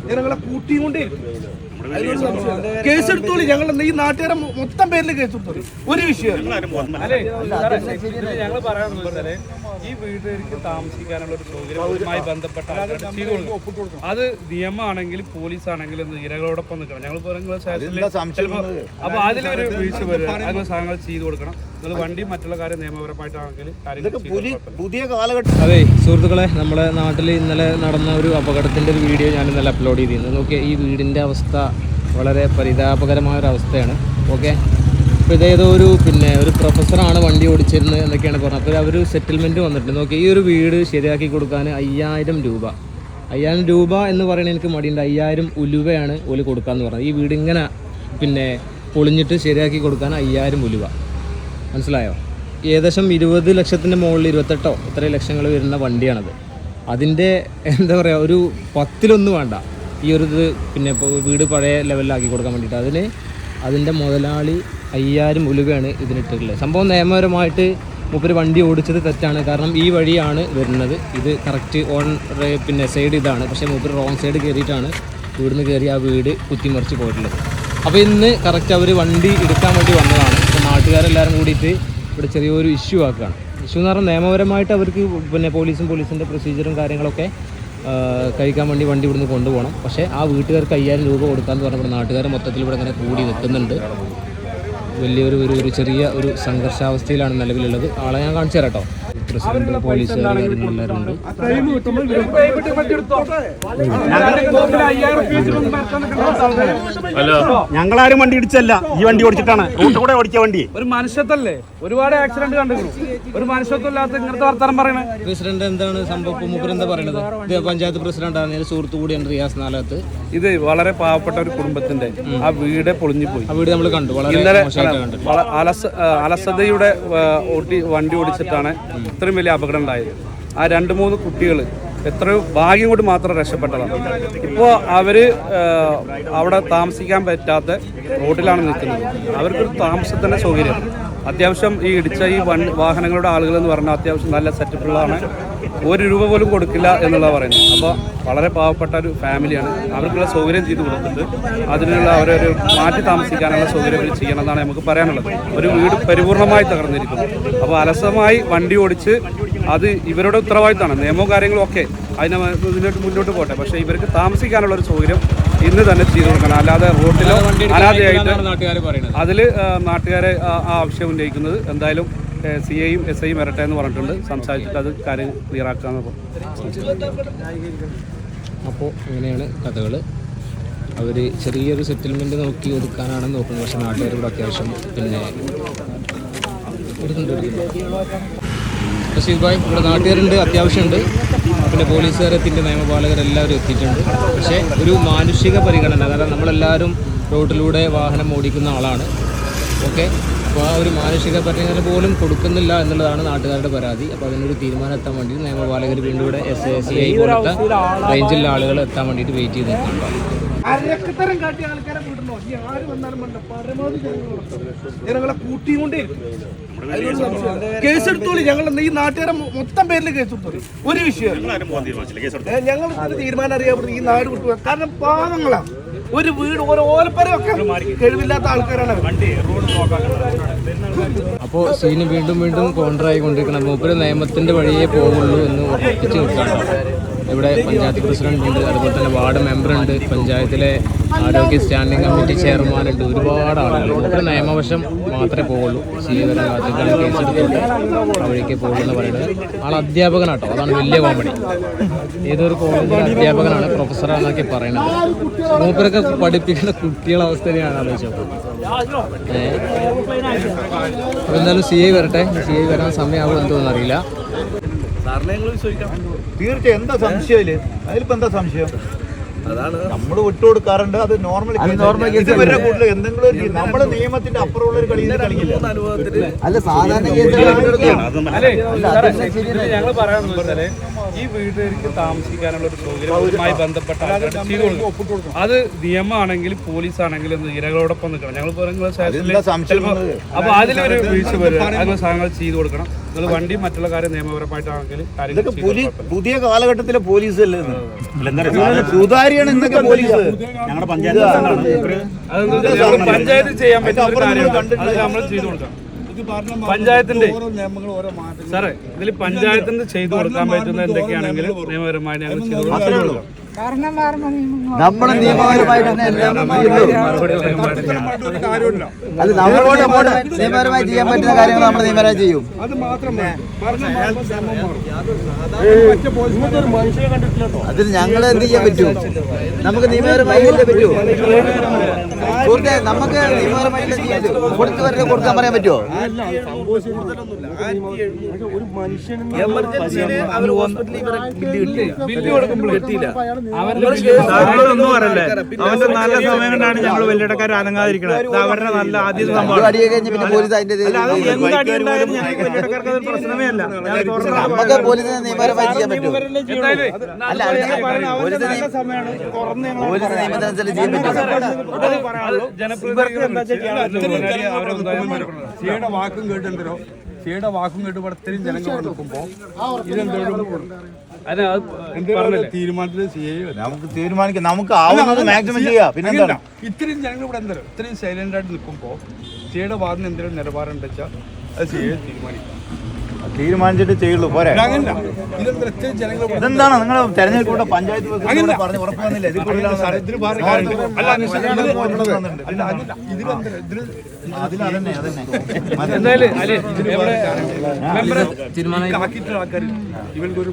ജനങ്ങളെ കൂട്ടിക്കൊണ്ടേ കേസെടുത്തോളി. ഞങ്ങൾ ഈ നാട്ടുകാരെ മൊത്തം പേരിൽ കേസെടുത്തോളി. ഒരു വിഷയം ഞങ്ങൾ പറയാനുള്ളത് ഈ വീട്ടിലേക്ക് താമസിക്കാനുള്ള ഒരു സൗകര്യവുമായി ബന്ധപ്പെട്ട അത് നിയമമാണെങ്കിലും പോലീസ് ആണെങ്കിലും ഇരകളോടൊപ്പം നിൽക്കണം. ഞങ്ങൾ അപ്പൊ അതിലൊരു വീഴ്ച വരും. അങ്ങനെ സാധനങ്ങൾ ചെയ്തു കൊടുക്കണം. നിങ്ങൾ വണ്ടി മറ്റുള്ള കാര്യം നിയമപരമായിട്ടാണെങ്കിൽ പുതിയ കാലഘട്ടം. അതെ സുഹൃത്തുക്കളെ, നമ്മുടെ നാട്ടിൽ ഇന്നലെ നടന്ന ഒരു അപകടത്തിൻ്റെ ഒരു വീഡിയോ ഞാൻ ഇന്നലെ അപ്ലോഡ് ചെയ്തിരുന്നു. നോക്കിയ ഈ വീടിൻ്റെ അവസ്ഥ വളരെ പരിതാപകരമായൊരവസ്ഥയാണ്. ഓക്കെ, അപ്പോൾ ഇതേതോ ഒരു പ്രൊഫസറാണ് വണ്ടി ഓടിച്ചിരുന്നത് എന്നൊക്കെയാണ് പറഞ്ഞത്. അപ്പോൾ അവർ സെറ്റിൽമെൻറ്റ് വന്നിട്ടുണ്ട്. നോക്കി, ഈ ഒരു വീട് ശരിയാക്കി കൊടുക്കാൻ 5000 രൂപ. 5000 രൂപ എന്ന് പറയുന്നത് എനിക്ക് മടിയുണ്ട്. 5000 ഉലുവയാണ് ഓല് കൊടുക്കാമെന്ന് പറഞ്ഞത്. ഈ വീട് ഇങ്ങനെ പൊളിഞ്ഞിട്ട് ശരിയാക്കി കൊടുക്കാൻ 5000 ഉലുവ. മനസ്സിലായോ? ഏകദേശം 20 ലക്ഷത്തിൻ്റെ മുകളിൽ 28 ഇത്രയും ലക്ഷങ്ങൾ വരുന്ന വണ്ടിയാണത്. അതിൻ്റെ എന്താ പറയുക, ഒരു 10-1 വേണ്ട ഈ ഒരു ഇത് വീട് പഴയ ലെവലിലാക്കി കൊടുക്കാൻ വേണ്ടിയിട്ട്. അതിൻ്റെ മുതലാളി 5000 ഉലുവയാണ് ഇതിനിട്ടുള്ളത്. സംഭവം നിയമപരമായിട്ട് മൂപ്പര് വണ്ടി ഓടിച്ചത് തെറ്റാണ്. കാരണം ഈ വഴിയാണ് വരുന്നത്. ഇത് കറക്റ്റ് ഓൺ സൈഡ് ഇതാണ്. പക്ഷേ മൂപ്പര് റോങ് സൈഡ് കയറിയിട്ടാണ് ഇവിടുന്ന് കയറി ആ വീട് കുത്തിമറിച്ച് പോയിട്ടുള്ളത്. അപ്പോൾ ഇന്ന് കറക്റ്റ് അവർ വണ്ടി എടുക്കാൻ വേണ്ടി വന്നതാണ്. അപ്പോൾ നാട്ടുകാരെല്ലാവരും കൂടിയിട്ട് ഇവിടെ ചെറിയൊരു ഇഷ്യൂ ആക്കുകയാണ്. ഇഷ്യൂ എന്ന് പറഞ്ഞാൽ നിയമപരമായിട്ട് അവർക്ക് പോലീസിൻ്റെ പ്രൊസീജിയറും കാര്യങ്ങളൊക്കെ കഴിക്കാൻ വേണ്ടി വണ്ടി ഇവിടുന്ന് കൊണ്ടുപോകണം. പക്ഷേ ആ വീട്ടുകാർക്ക് 5000 രൂപ കൊടുക്കാമെന്ന് പറഞ്ഞപ്പോൾ നാട്ടുകാർ മൊത്തത്തിൽ ഇവിടെ ഇങ്ങനെ കൂടി നിൽക്കുന്നുണ്ട്. വലിയൊരു ചെറിയ ഒരു സംഘർഷാവസ്ഥയിലാണ് നിലവിലുള്ളത്. ആളെ ഞാൻ കാണിച്ചു തരാം കേട്ടോ. പ്രസിഡന്റ്, പോലീസുകാർ, എല്ലാവരും ഉണ്ട്. ഞങ്ങളാരും വണ്ടി ഇടിച്ചല്ല, ഈ വണ്ടി ഓടിച്ചിട്ടാണ്. റൂട്ട് കൂടെ ഓടിച്ച വണ്ടി. ഒരു മനുഷ്യത്തല്ലേ, ഒരുപാട് ആക്സിഡന്റ് കണ്ടിരുന്നു. ഒരു മനുഷ്യത്വമില്ലാത്ത ഇങ്ങനത്തെ വർത്തമാനം പറയണേ. പ്രസിഡന്റ് എന്താണ് സംഭവം? മൂപ്പര് എന്താ പറയണത്? പഞ്ചായത്ത് പ്രസിഡന്റാണ്, സുഹൃത്തു കൂടിയാണ് റിയാസ് നാലകത്ത്. ഇത് വളരെ പാവപ്പെട്ട ഒരു കുടുംബത്തിന്റെ ആ വീട് പൊളിഞ്ഞുപോയി. ആ വീട് നമ്മൾ കണ്ടു. അലസതയുടെ വണ്ടി ഓടിച്ചിട്ടാണ് ഇത്രയും വലിയ അപകടം ഉണ്ടായത്. ആ 2-3 കുട്ടികൾ എത്രയോ ഭാഗ്യം കൊണ്ട് മാത്രം രക്ഷപ്പെട്ടതാണ്. ഇപ്പോൾ അവര് അവിടെ താമസിക്കാൻ പറ്റാത്ത റോഡിലാണ് നിൽക്കുന്നത്. അവർക്കൊരു താമസത്തിൻ്റെ സൗകര്യം അത്യാവശ്യം ഈ ഇടിച്ച ഈ വാഹനങ്ങളുടെ ആളുകൾ എന്ന് പറഞ്ഞാൽ അത്യാവശ്യം നല്ല സെറ്റപ്പുള്ളതാണ്. 1 രൂപ പോലും കൊടുക്കില്ല എന്നുള്ളതാണ് പറയുന്നത്. അപ്പോൾ വളരെ പാവപ്പെട്ട ഒരു ഫാമിലിയാണ്. അവർക്കുള്ള സൗകര്യം ചെയ്ത് കൊടുത്തിട്ട് അതിനുള്ള അവരൊരു മാറ്റി താമസിക്കാനുള്ള സൗകര്യം ചെയ്യണമെന്നാണ് നമുക്ക് പറയാനുള്ളത്. ഒരു വീട് പരിപൂർണമായി തകർന്നിരിക്കുന്നു. അപ്പോൾ അലസമായി വണ്ടി ഓടിച്ച് അത് ഇവരുടെ ഉത്തരവാദിത്തമാണ്. നിയമവും കാര്യങ്ങളും ഒക്കെ മുന്നോട്ട് പോട്ടെ. പക്ഷേ ഇവർക്ക് താമസിക്കാനുള്ള ഒരു സൗകര്യം ഇന്ന് തന്നെ ചെയ്തു കൊടുക്കണം. അല്ലാതെ റോഡിലോ അനാഥയായിട്ട് അതിൽ നാട്ടുകാരെ ആ ആവശ്യം ഉന്നയിക്കുന്നത്. എന്തായാലും CIയും SIയും വരട്ടെ എന്ന് പറഞ്ഞിട്ടുണ്ട്. സംസാരിച്ചിട്ട് അത് കാര്യം ക്ലിയർ ആക്കാമെന്ന്. അപ്പോൾ അങ്ങനെയാണ് കഥകൾ. അവർ ചെറിയൊരു സെറ്റിൽമെൻറ്റ് നോക്കി ഒതുക്കാനാണ് നോക്കുന്നത്. പക്ഷേ നാട്ടുകാരോട് അത്യാവശ്യം റഷീദ് ഭായ് ഇവിടെ നാട്ടുകാരുണ്ട്, അത്യാവശ്യമുണ്ട്. പോലീസുകാരെത്തിൻ്റെ നിയമപാലകരെല്ലാവരും എത്തിയിട്ടുണ്ട്. പക്ഷേ ഒരു മാനുഷിക പരിഗണന, കാരണം നമ്മളെല്ലാവരും റോഡിലൂടെ വാഹനം ഓടിക്കുന്ന ആളാണ്. ഓക്കെ, അപ്പോൾ ആ ഒരു മാനുഷിക പരിഗണന പോലും കൊടുക്കുന്നില്ല എന്നുള്ളതാണ് നാട്ടുകാരുടെ പരാതി. അപ്പോൾ അതിനൊരു തീരുമാനം എത്താൻ വേണ്ടി നിയമപാലകർ വീണ്ടും ഇവിടെ SACI പോലത്തെ റേഞ്ചിലെ ആളുകൾ എത്താൻ വേണ്ടിയിട്ട് വെയിറ്റ് ചെയ്ത് നിൽക്കുന്നുണ്ടോ. അരക്കത്തരം കാട്ടിയ ആൾക്കാരെ വിടണോ? ആര് വന്നാലും വേണ്ട, പരമാവധി ജനങ്ങളെ കൂട്ടിക്കൊണ്ടേ കേസെടുത്തോളി. ഞങ്ങൾ ഈ നാട്ടുകാരെ മൊത്തം പേരിൽ കേസെടുത്തോളി. ഒരു വിഷയം ഞങ്ങൾ തീരുമാനം അറിയാൻ ഈ നാട് വിട്ടു. കാരണം പാവങ്ങളാണ്. ഒരു വീട്, ഓരോ ഓലപ്പരമൊക്കെ കഴിവില്ലാത്ത ആൾക്കാരാണ്. അപ്പോൾ സീന് വീണ്ടും കോൺട്രായിക്കൊണ്ടിരിക്കണം. മൂപ്പര് നിയമത്തിൻ്റെ വഴിയേ പോകുള്ളൂ എന്ന് ഉറപ്പിച്ച് നിൽക്കാറുണ്ട്. ഇവിടെ പഞ്ചായത്ത് പ്രസിഡന്റ് ഉണ്ട്, അതുപോലെ തന്നെ വാർഡ് മെമ്പറുണ്ട്, പഞ്ചായത്തിലെ ആരോഗ്യ സ്റ്റാൻഡിംഗ് കമ്മിറ്റി ചെയർമാനുണ്ട്, ഒരുപാട് ആളുകൾ. മൂപ്പര് നിയമവശം മാത്രമേ പോകുള്ളൂ. CA വരെ കാത്തിട്ടാണ് കേസെടുത്തിട്ട് വഴിക്കേ പോകുള്ളൂ എന്ന് പറയുന്നത്. ആൾ അധ്യാപകനാട്ടോ, അതാണ് വലിയ കോമഡി. ഏതൊരു കോളേജിലെ അധ്യാപകനാണ്, പ്രൊഫസറാന്നൊക്കെ പറയുന്നത്. മൂപ്പരൊക്കെ പഠിപ്പിക്കുന്ന കുട്ടികളെ അവസ്ഥയാണ് ആലോചിച്ചപ്പോൾ. അപ്പോൾ എന്തായാലും CA വരട്ടെ. CA വരാൻ സമയമാകും എന്തോന്നും അറിയില്ല. തീർച്ചയായും എന്താ സംശയം? അതിലിപ്പോ എന്താ സംശയം? അതാണ് നമ്മൾ വിട്ടുകൊടുക്കാറുണ്ട്. അത് നോർമൽ എന്തെങ്കിലും നമ്മുടെ നിയമത്തിന്റെ അപ്പുറമുള്ള ഒരു കളി കളിക്കില്ല. അല്ല, സാധാരണ ഞങ്ങൾ പറയാൻ ഈ വീട്ടിലേക്ക് താമസിക്കാനുള്ള ഒരു സൗകര്യവുമായി ബന്ധപ്പെട്ട ആൾക്കാർ ചെയ്തു കൊടുക്കും. അത് നിയമമാണെങ്കിലും പോലീസ് ആണെങ്കിലും ഇരകളോടൊപ്പം നിൽക്കണം. ഞങ്ങൾ അപ്പൊ അതിലൊരു വീഴ്ച വരിക, അങ്ങനെ സാധനങ്ങൾ ചെയ്തു കൊടുക്കണം. നിങ്ങൾ വണ്ടി മറ്റുള്ള കാര്യം നിയമപരമായിട്ടാണെങ്കിൽ പുതിയ കാലഘട്ടത്തിലെ പോലീസ് അല്ലേ സുതാര്യാണ് ഇന്നൊക്കെ പോലീസ്. ഞങ്ങളുടെ പഞ്ചായത്ത് ചെയ്യാൻ പറ്റുന്ന ഒരു കാര്യമാണ്, അത് നമ്മൾ ചെയ്തു കൊടുക്കാം. പഞ്ചായത്തിന്റെ സാറേ ഇതിൽ പഞ്ചായത്തിന് ചെയ്തു കൊടുക്കാൻ പറ്റുന്ന എന്തൊക്കെയാണെങ്കിലും നിയമപരമായി ഞങ്ങൾ ചെയ്തു കൊടുക്കാം. നമ്മള് നിയമപരമായി നിയമപരമായി ചെയ്യാൻ പറ്റുന്ന കാര്യങ്ങൾ നമ്മൾ നിയമപരമായി ചെയ്യും. അതിൽ ഞങ്ങൾ എന്ത് ചെയ്യാൻ പറ്റും? നമുക്ക് നിയമപരമായി അല്ലേ പറ്റൂ? സുഹൃത്തെ, നമുക്ക് നിയമപരമായി കൊടുത്തു വരെ കൊടുക്കാൻ പറയാൻ പറ്റുമോ? ബില്ല് കൊടുക്കുമ്പോൾ എത്തിയില്ല. ഒന്നും പറയല്ലേ, അവന്റെ നല്ല സമയം കൊണ്ടാണ് ഞങ്ങൾ വെള്ളിടക്കാർ അനങ്ങാതിരിക്കണത്. അവരുടെ നല്ല ആദ്യ സംഭവം അടി കഴിഞ്ഞ് പിന്നെ പോലീസ് അതിന്റെ വെള്ളിടക്കാർക്ക് അതൊരു പ്രശ്നമേ അല്ല. നമുക്ക് പോലീസിനെ നിയമപരമായി ചെയ്യാൻ പറ്റും. അല്ല പോലീസ് നിയമത്തിനനുസരിച്ച് ചെയ്യാൻ സിയുടെ വാക്കും കേട്ടെന്തരോ സിയുടെ വാക്കും കേട്ട് ഇവിടെ ഇത്രയും ജനങ്ങൾ നിൽക്കുമ്പോൾ തീരുമാനത്തിൽ നമുക്ക് തീരുമാനിക്കാം, നമുക്ക് ആവുന്നത് മാക്സിമം ചെയ്യാം. പിന്നെ ഇത്രയും ജനങ്ങൾ ഇവിടെ എന്തരോ ഇത്രയും സൈലന്റ് ആയിട്ട് നിൽക്കുമ്പോൾ സിയുടെ ഭാഗത്ത് എന്തെങ്കിലും നിലപാടുണ്ട് വെച്ചാൽ അത് സിയെ തീരുമാനിച്ചിട്ട് ചെയ്യുള്ളൂ. പോരെ ഇതെന്താണ് നിങ്ങൾ തെരഞ്ഞെടുപ്പ് പഞ്ചായത്ത് പറഞ്ഞ് ഉറപ്പ് വന്നില്ല. തീരുമാനം ആൾക്കാർ ഇവർക്ക് ഒരു